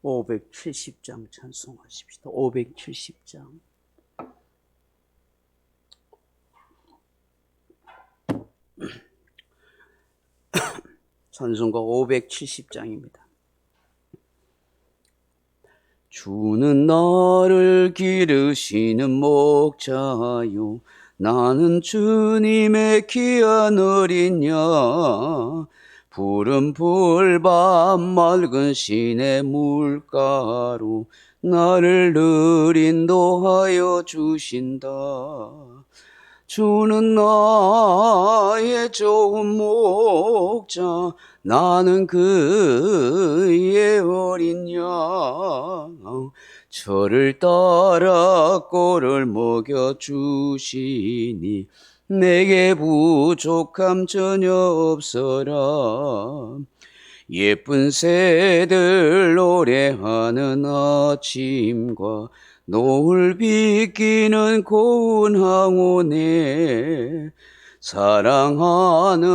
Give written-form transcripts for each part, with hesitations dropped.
570장 찬송하십시다. 570장. 찬송가 570장입니다. 주는 나를 기르시는 목자요, 나는 주님의 귀한 어린 양. 푸른 풀밭 맑은 시내 물가로 나를 늘 인도하여 주신다. 주는 나의 좋은 목자, 나는 그의 어린 양. 저를 따라 꼴을 먹여주시니 내게 부족함 전혀 없어라. 예쁜 새들 노래하는 아침과 노을 비끼는 고운 항온에 사랑하는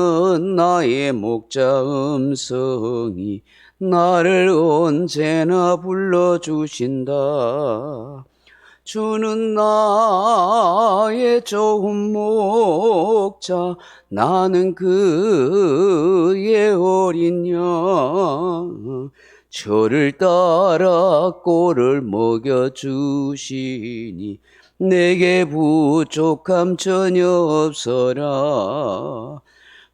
나의 목자 음성이 나를 언제나 불러주신다. 주는 나의 좋은 목자, 나는 그의 어린 양. 저를 따라 꼴을 먹여주시니 내게 부족함 전혀 없어라.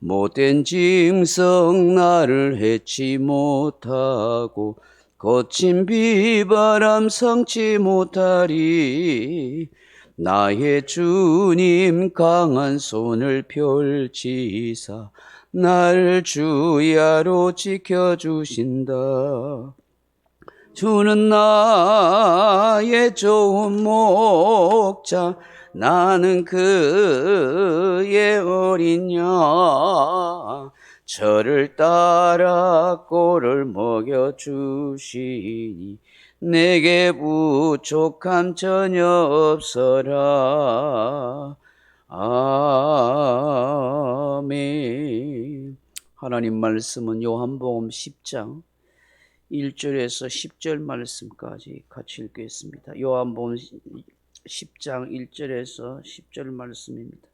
못된 짐승 나를 해치 못하고 거친 비바람 상치 못하리. 나의 주님 강한 손을 펼치사 날 주야로 지켜주신다. 주는 나의 좋은 목자, 나는 그의 어린 양. 저를 따라 꼴을 먹여주시니 내게 부족함 전혀 없어라. 아멘. 하나님 말씀은 요한복음 10장 1절에서 10절 말씀까지 같이 읽겠습니다. 요한복음 10장 1절에서 10절 말씀입니다.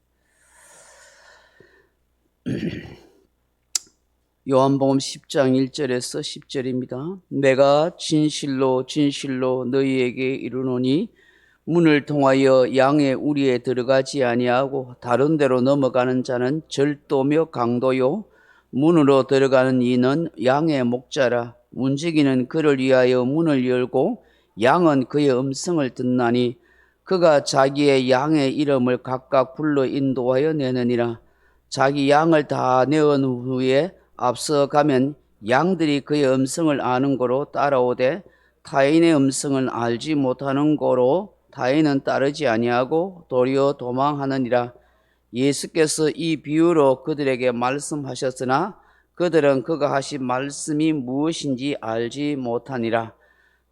요한복음 10장 1절에서 10절입니다. 내가 진실로 진실로 너희에게 이르노니 문을 통하여 양의 우리에 들어가지 아니하고 다른 데로 넘어가는 자는 절도며 강도요, 문으로 들어가는 이는 양의 목자라. 문지기는 그를 위하여 문을 열고 양은 그의 음성을 듣나니 그가 자기의 양의 이름을 각각 불러 인도하여 내느니라. 자기 양을 다 내은 후에 앞서가면 양들이 그의 음성을 아는 고로 따라오되 타인의 음성을 알지 못하는 고로 타인은 따르지 아니하고 도리어 도망하느니라. 예수께서 이 비유로 그들에게 말씀하셨으나 그들은 그가 하신 말씀이 무엇인지 알지 못하니라.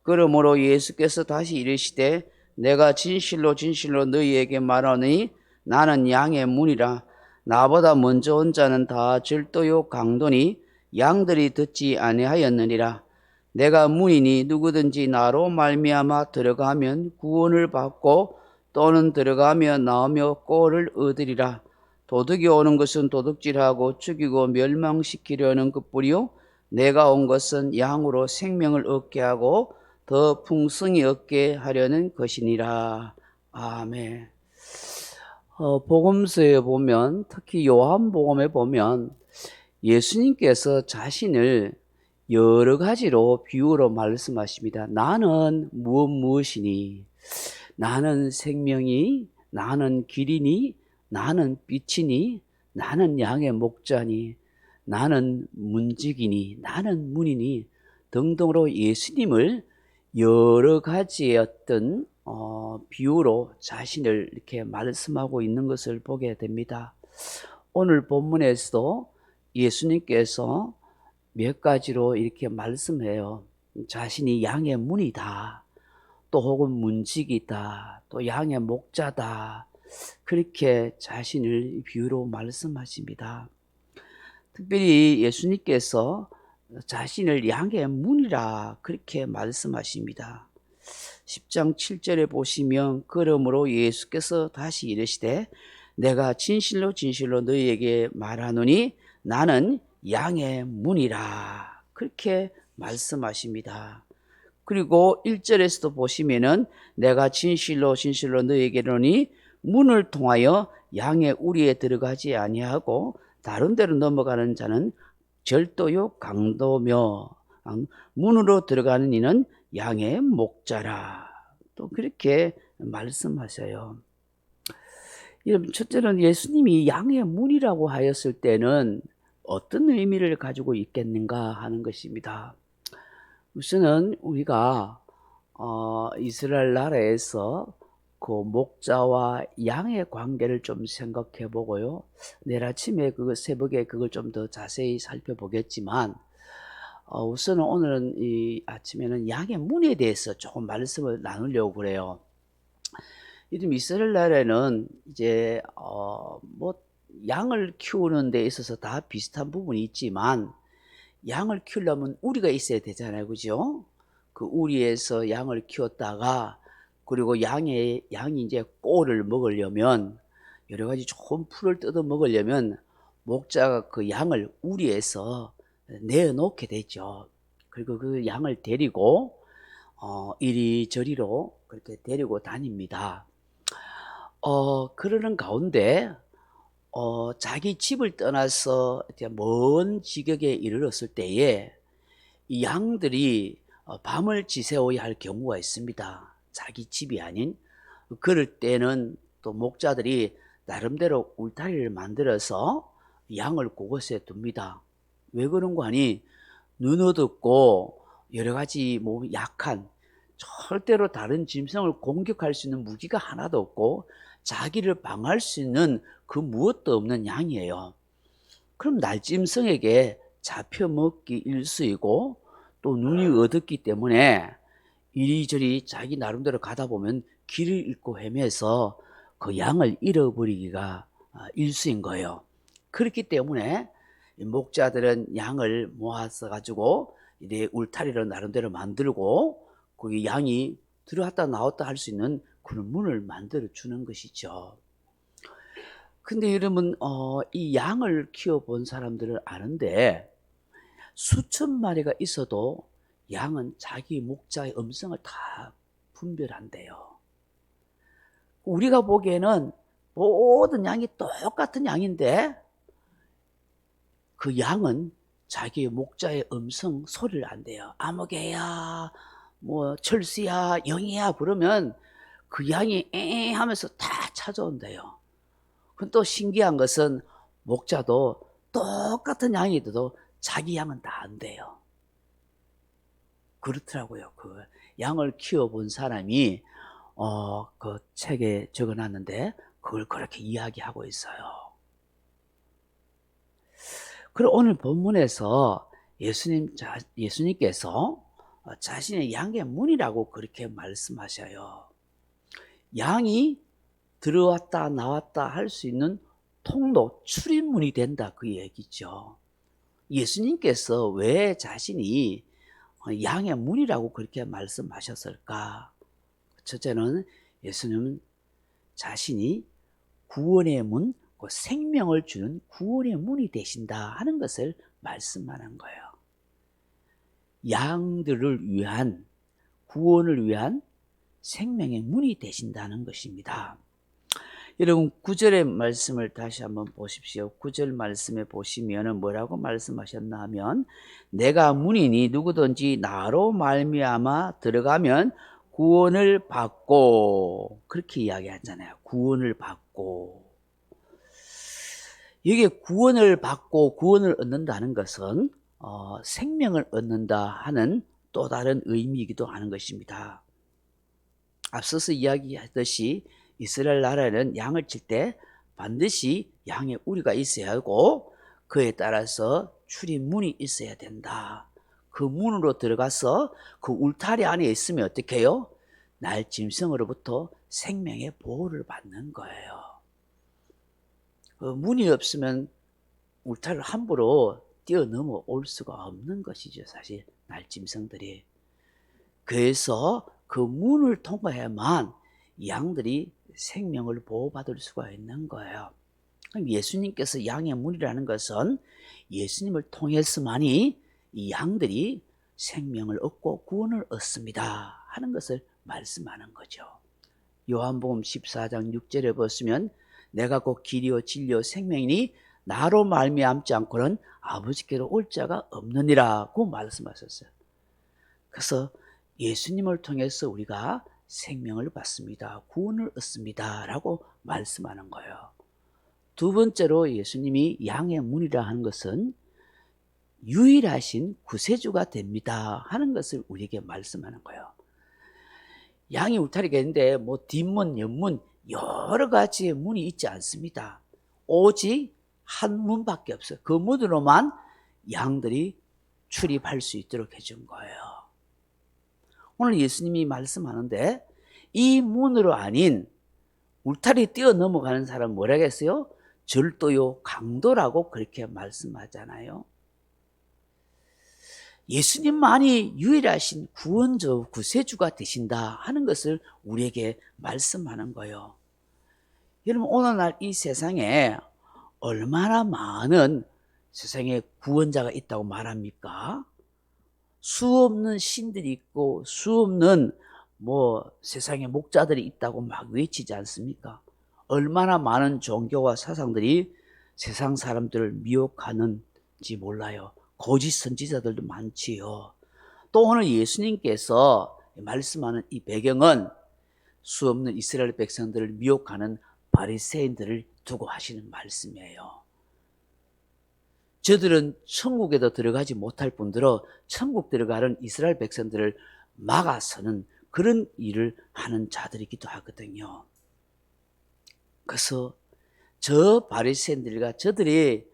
그러므로 예수께서 다시 이르시되 내가 진실로 진실로 너희에게 말하노니 나는 양의 문이라. 나보다 먼저 온 자는 다 절도요 강도니 양들이 듣지 아니하였느니라. 내가 문이니 누구든지 나로 말미암아 들어가면 구원을 받고 또는 들어가며 나오며 꼴을 얻으리라. 도둑이 오는 것은 도둑질하고 죽이고 멸망시키려는 것뿐이요 내가 온 것은 양으로 생명을 얻게 하고 더 풍성히 얻게 하려는 것이니라. 아멘. 복음서에 보면, 특히 요한복음에 보면 예수님께서 자신을 여러 가지로 비유로 말씀하십니다. 나는 무엇이니, 나는 생명이, 나는 길이니, 나는 빛이니, 나는 양의 목자니, 나는 문지기니, 나는 문이니 등등으로 예수님을 여러 가지의 어떤 비유로 자신을 이렇게 말씀하고 있는 것을 보게 됩니다. 오늘 본문에서도 예수님께서 몇 가지로 이렇게 말씀해요. 자신이 양의 문이다, 또 혹은 문지기다, 또 양의 목자다, 그렇게 자신을 비유로 말씀하십니다. 특별히 예수님께서 자신을 양의 문이라 그렇게 말씀하십니다. 10장 7절에 보시면 그러므로 예수께서 다시 이르시되 내가 진실로 진실로 너희에게 말하노니 나는 양의 문이라 그렇게 말씀하십니다. 그리고 1절에서도 보시면은 내가 진실로 진실로 너희에게 이르노니 문을 통하여 양의 우리에 들어가지 아니하고 다른 데로 넘어가는 자는 절도요 강도며 문으로 들어가는 이는 양의 목자라 또 그렇게 말씀하셔요. 첫째는 예수님이 양의 문이라고 하였을 때는 어떤 의미를 가지고 있겠는가 하는 것입니다. 우선은 우리가 이스라엘 나라에서 그 목자와 양의 관계를 좀 생각해 보고요. 내일 아침에 새벽에 그걸 좀 더 자세히 살펴보겠지만 우선은 오늘은 이 아침에는 양의 문에 대해서 조금 말씀을 나누려고 그래요. 이름 이스라엘 나라에는 이제 뭐 양을 키우는 데 있어서 다 비슷한 부분이 있지만 양을 키우려면 우리가 있어야 되잖아요, 그죠? 그 우리에서 양을 키웠다가 그리고 양이 이제 꼴을 먹으려면 여러 가지 좋은 풀을 뜯어 먹으려면 목자가 그 양을 우리에서 내어놓게 되죠. 그리고 그 양을 데리고 이리저리로 그렇게 데리고 다닙니다. 그러는 가운데 자기 집을 떠나서 먼 지역에 이르렀을 때에 이 양들이 밤을 지새워야 할 경우가 있습니다. 자기 집이 아닌. 그럴 때는 또 목자들이 나름대로 울타리를 만들어서 양을 그곳에 둡니다. 왜 그런 거 하니 눈 어둡고 여러 가지 약한 절대로 다른 짐승을 공격할 수 있는 무기가 하나도 없고 자기를 방어할 수 있는 그 무엇도 없는 양이에요. 그럼 날짐승에게 잡혀먹기 일쑤이고 또 눈이 어둡기 때문에 이리저리 자기 나름대로 가다 보면 길을 잃고 헤매서 그 양을 잃어버리기가 일쑤인 거예요. 그렇기 때문에 목자들은 양을 모아서 가지고 이제 울타리를 나름대로 만들고 거기 양이 들어왔다 나왔다 할 수 있는 그런 문을 만들어 주는 것이죠. 근데 여러분 이 양을 키워본 사람들은 아는데 수천 마리가 있어도 양은 자기 목자의 음성을 다 분별한대요. 우리가 보기에는 모든 양이 똑같은 양인데 그 양은 자기 목자의 음성 소리를 안대요. 아무개야, 뭐 철수야, 영이야 부르면 그 양이 에 하면서 다 찾아온대요. 그건 또 신기한 것은 목자도 똑같은 양이도 자기 양은 다 안대요. 그렇더라고요. 그 양을 키워본 사람이 그 책에 적어놨는데 그걸 그렇게 이야기하고 있어요. 그리고 오늘 본문에서 예수님께서 자신의 양의 문이라고 그렇게 말씀하셔요. 양이 들어왔다 나왔다 할 수 있는 통로, 출입문이 된다 그 얘기죠. 예수님께서 왜 자신이 양의 문이라고 그렇게 말씀하셨을까? 첫째는 예수님은 자신이 구원의 문, 생명을 주는 구원의 문이 되신다 하는 것을 말씀하는 거예요. 양들을 위한 구원을 위한 생명의 문이 되신다는 것입니다. 여러분 9절의 말씀을 다시 한번 보십시오. 9절 말씀에 보시면 뭐라고 말씀하셨나 하면 내가 문이니 누구든지 나로 말미암아 들어가면 구원을 받고 그렇게 이야기하잖아요. 구원을 받고 여기에 구원을 받고 구원을 얻는다는 것은 생명을 얻는다 하는 또 다른 의미이기도 하는 것입니다. 앞서서 이야기했듯이 이스라엘 나라에는 양을 칠 때 반드시 양의 우리가 있어야 하고 그에 따라서 출입문이 있어야 된다. 그 문으로 들어가서 그 울타리 안에 있으면 어떻게 해요? 날짐승으로부터 생명의 보호를 받는 거예요. 문이 없으면 울타리를 함부로 뛰어넘어 올 수가 없는 것이죠. 사실 날짐승들이. 그래서 그 문을 통과해야만 양들이 생명을 보호받을 수가 있는 거예요. 그럼 예수님께서 양의 문이라는 것은 예수님을 통해서만이 이 양들이 생명을 얻고 구원을 얻습니다 하는 것을 말씀하는 거죠. 요한복음 14장 6절에 보시면 내가 곧 길이요 진리요 생명이니 나로 말미암지 않고는 아버지께로 올 자가 없느니라고 말씀하셨어요. 그래서 예수님을 통해서 우리가 생명을 받습니다. 구원을 얻습니다 라고 말씀하는 거예요. 두 번째로 예수님이 양의 문이라 하는 것은 유일하신 구세주가 됩니다 하는 것을 우리에게 말씀하는 거예요. 양이 울타리가 있는데 뭐 뒷문, 옆문 여러 가지의 문이 있지 않습니다. 오직 한 문밖에 없어요. 그 문으로만 양들이 출입할 수 있도록 해준 거예요. 오늘 예수님이 말씀하는데 이 문으로 아닌 울타리 뛰어넘어가는 사람 뭐라고 했어요? 절도요, 강도라고 그렇게 말씀하잖아요. 예수님만이 유일하신 구원자, 구세주가 되신다 하는 것을 우리에게 말씀하는 거예요. 여러분, 오늘날 이 세상에 얼마나 많은 세상에 구원자가 있다고 말합니까? 수없는 신들이 있고 수없는 세상에 목자들이 있다고 막 외치지 않습니까? 얼마나 많은 종교와 사상들이 세상 사람들을 미혹하는지 몰라요. 거짓 선지자들도 많지요. 또 오늘 예수님께서 말씀하는 이 배경은 수없는 이스라엘 백성들을 미혹하는 바리새인들을 두고 하시는 말씀이에요. 저들은 천국에도 들어가지 못할 뿐더러 천국 들어가는 이스라엘 백성들을 막아서는 그런 일을 하는 자들이기도 하거든요. 그래서 저 바리새인들과 저들이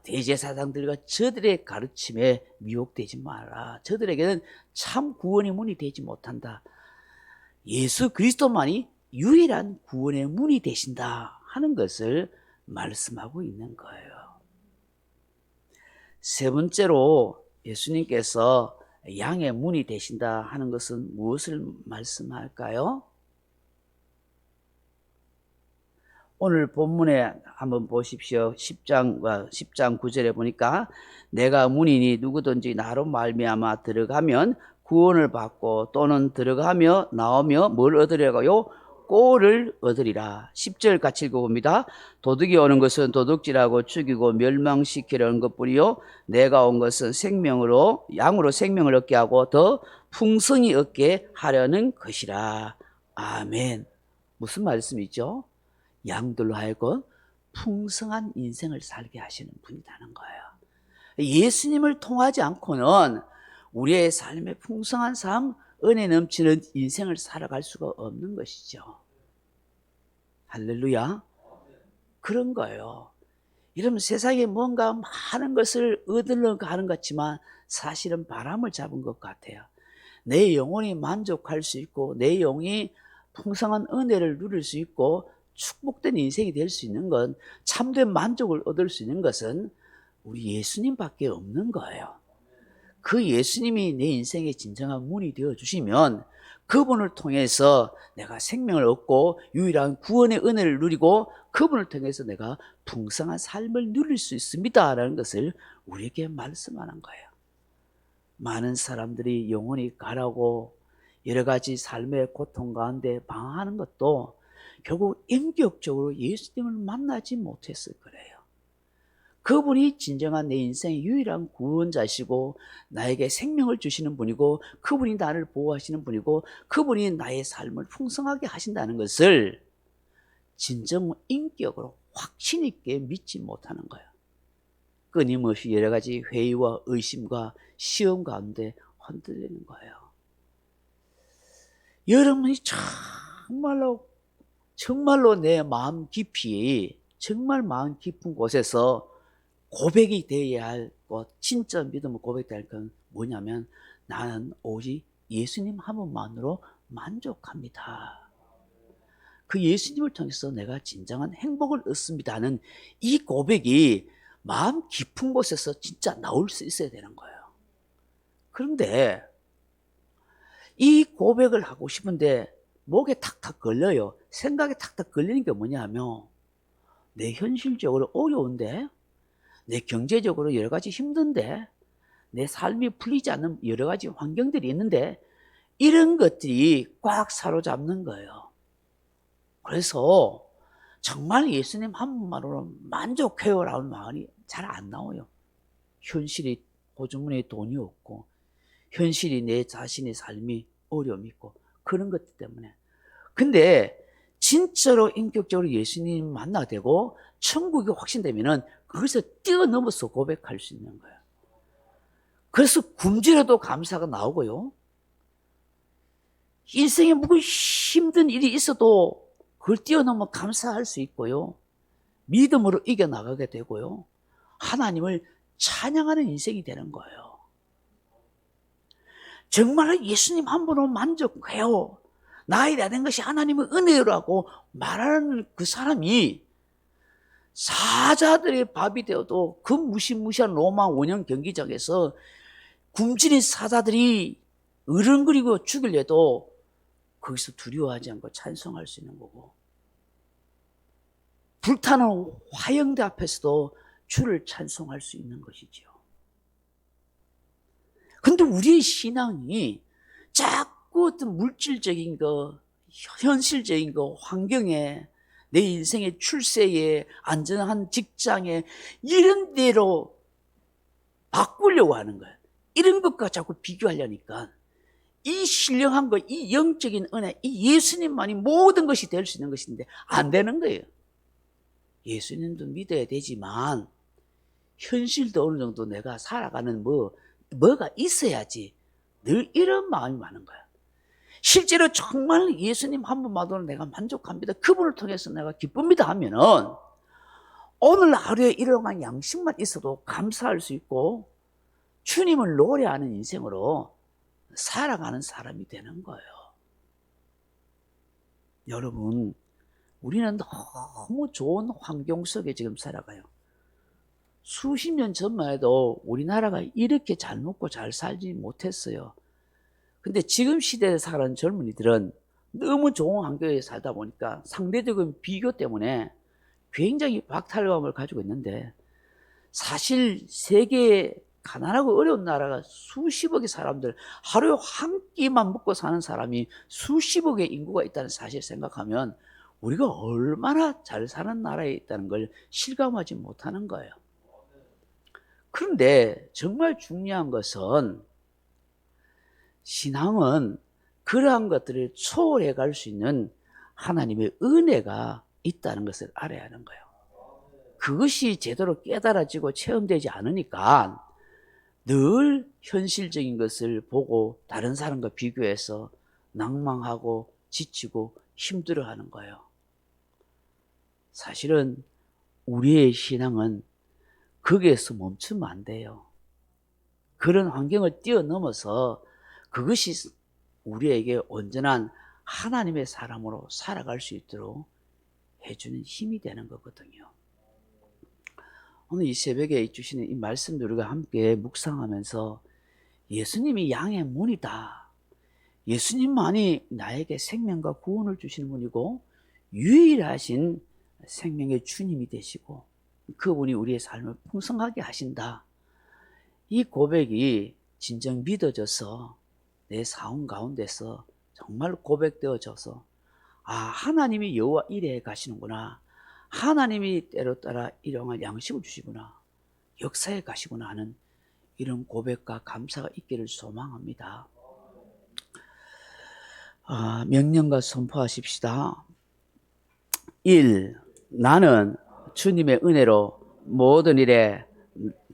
대제사장들과 저들의 가르침에 미혹되지 마라. 저들에게는 참 구원의 문이 되지 못한다. 예수 그리스도만이 유일한 구원의 문이 되신다 하는 것을 말씀하고 있는 거예요. 세 번째로 예수님께서 양의 문이 되신다 하는 것은 무엇을 말씀할까요? 오늘 본문에 한번 보십시오. 10장 9절에 보니까 내가 문이니 누구든지 나로 말미암아 들어가면 구원을 받고 또는 들어가며 나오며 뭘 얻으려고요? 꼴을 얻으리라. 10절 같이 읽어봅니다. 도둑이 오는 것은 도둑질하고 죽이고 멸망시키려는 것뿐이요 내가 온 것은 양으로 생명을 얻게 하고 더 풍성히 얻게 하려는 것이라. 아멘. 무슨 말씀이죠? 양들로 하여금 풍성한 인생을 살게 하시는 분이라는 거예요. 예수님을 통하지 않고는 우리의 삶의 풍성한 삶, 은혜 넘치는 인생을 살아갈 수가 없는 것이죠. 할렐루야. 그런 거예요. 여러분, 세상에 뭔가 많은 것을 얻으려고 하는 것 같지만 사실은 바람을 잡은 것 같아요. 내 영혼이 만족할 수 있고 내 영이 풍성한 은혜를 누릴 수 있고 축복된 인생이 될 수 있는 건, 참된 만족을 얻을 수 있는 것은 우리 예수님밖에 없는 거예요. 그 예수님이 내 인생의 진정한 문이 되어주시면 그분을 통해서 내가 생명을 얻고 유일한 구원의 은혜를 누리고 그분을 통해서 내가 풍성한 삶을 누릴 수 있습니다 라는 것을 우리에게 말씀하는 거예요. 많은 사람들이 영혼이 가라고 여러 가지 삶의 고통 가운데 방황하는 것도 결국 인격적으로 예수님을 만나지 못했을 거예요. 그분이 진정한 내 인생의 유일한 구원자시고 나에게 생명을 주시는 분이고 그분이 나를 보호하시는 분이고 그분이 나의 삶을 풍성하게 하신다는 것을 진정 인격으로 확신 있게 믿지 못하는 거예요. 끊임없이 여러 가지 회의와 의심과 시험 가운데 흔들리는 거예요. 여러분이 정말로 내 마음 깊이, 정말 마음 깊은 곳에서 고백이 되어야 할 것, 진짜 믿음을 고백해야 할 건 뭐냐면 나는 오직 예수님 한 분만으로 만족합니다. 그 예수님을 통해서 내가 진정한 행복을 얻습니다는 이 고백이 마음 깊은 곳에서 진짜 나올 수 있어야 되는 거예요. 그런데 이 고백을 하고 싶은데 목에 탁탁 걸려요. 생각에 탁탁 걸리는 게 뭐냐면 내 현실적으로 어려운데, 내 경제적으로 여러 가지 힘든데, 내 삶이 풀리지 않는 여러 가지 환경들이 있는데 이런 것들이 꽉 사로잡는 거예요. 그래서 정말 예수님 한 분만으로 만족해요라는 말이 잘 안 나와요. 현실이 호주머니에 돈이 없고, 현실이 내 자신의 삶이 어려움이 있고, 그런 것 때문에. 근데 진짜로 인격적으로 예수님 만나게 되고 천국이 확신되면은 그것을 뛰어넘어서 고백할 수 있는 거예요. 그래서 굶주려도 감사가 나오고요. 인생에 무슨 힘든 일이 있어도 그걸 뛰어넘어 감사할 수 있고요. 믿음으로 이겨나가게 되고요. 하나님을 찬양하는 인생이 되는 거예요. 정말 예수님 한 분으로 만족해요. 나에 대한 것이 하나님의 은혜라고 말하는 그 사람이 사자들의 밥이 되어도 그 무시무시한 로마 원형 경기장에서 굶주린 사자들이 으릉거리고 죽으려도 거기서 두려워하지 않고 찬송할 수 있는 거고, 불타는 화영대 앞에서도 주를 찬송할 수 있는 것이죠. 근데 우리의 신앙이 자꾸 어떤 물질적인 거, 현실적인 거, 환경에, 내 인생의 출세에, 안전한 직장에 이런 데로 바꾸려고 하는 거예요. 이런 것과 자꾸 비교하려니까 이 신령한 것, 이 영적인 은혜, 이 예수님만이 모든 것이 될 수 있는 것인데 안 되는 거예요. 예수님도 믿어야 되지만 현실도 어느 정도 내가 살아가는 뭐가 있어야지, 늘 이런 마음이 많은 거야. 실제로 정말 예수님 한 분만으로 내가 만족합니다, 그분을 통해서 내가 기쁩니다 하면은 오늘 하루에 일용할 양식만 있어도 감사할 수 있고 주님을 노래하는 인생으로 살아가는 사람이 되는 거예요. 여러분, 우리는 너무 좋은 환경 속에 지금 살아가요. 수십 년 전만 해도 우리나라가 이렇게 잘 먹고 잘 살지 못했어요. 근데 지금 시대에 사는 젊은이들은 너무 좋은 환경에 살다 보니까 상대적인 비교 때문에 굉장히 박탈감을 가지고 있는데, 사실 세계에 가난하고 어려운 나라가 수십억의 사람들, 하루에 한 끼만 먹고 사는 사람이 수십억의 인구가 있다는 사실 생각하면 우리가 얼마나 잘 사는 나라에 있다는 걸 실감하지 못하는 거예요. 그런데 정말 중요한 것은 신앙은 그러한 것들을 초월해 갈 수 있는 하나님의 은혜가 있다는 것을 알아야 하는 거예요. 그것이 제대로 깨달아지고 체험되지 않으니까 늘 현실적인 것을 보고 다른 사람과 비교해서 낭망하고 지치고 힘들어하는 거예요. 사실은 우리의 신앙은 거기에서 멈추면 안 돼요. 그런 환경을 뛰어넘어서 그것이 우리에게 온전한 하나님의 사람으로 살아갈 수 있도록 해주는 힘이 되는 거거든요. 오늘 이 새벽에 주시는 이 말씀들 우리가 함께 묵상하면서 예수님이 양의 문이다, 예수님만이 나에게 생명과 구원을 주시는 분이고 유일하신 생명의 주님이 되시고 그분이 우리의 삶을 풍성하게 하신다, 이 고백이 진정 믿어져서 내 삶 가운데서 정말 고백되어져서 하나님이 여호와 이레에 가시는구나, 하나님이 때로 따라 일용할 양식을 주시구나, 역사에 가시구나 하는 이런 고백과 감사가 있기를 소망합니다. 명령과 선포하십시다. 1. 나는 주님의 은혜로 모든 일에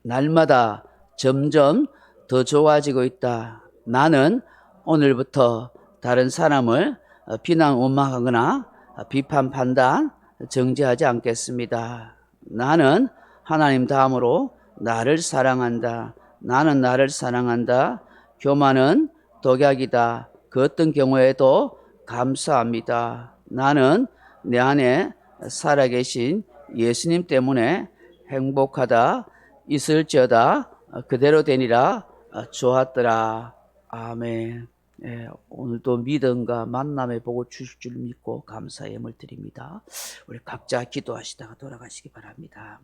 날마다 점점 더 좋아지고 있다. 나는 오늘부터 다른 사람을 비난 원망하거나 비판 판단 정죄하지 않겠습니다. 나는 하나님 다음으로 나를 사랑한다. 나는 나를 사랑한다. 교만은 독약이다. 그 어떤 경우에도 감사합니다. 나는 내 안에 살아계신 예수님 때문에 행복하다 있을지어다 그대로 되니라 좋았더라. 아멘. 예, 오늘도 믿음과 만남의 복을 주실 줄 믿고 감사의 예물 드립니다. 우리 각자 기도하시다가 돌아가시기 바랍니다.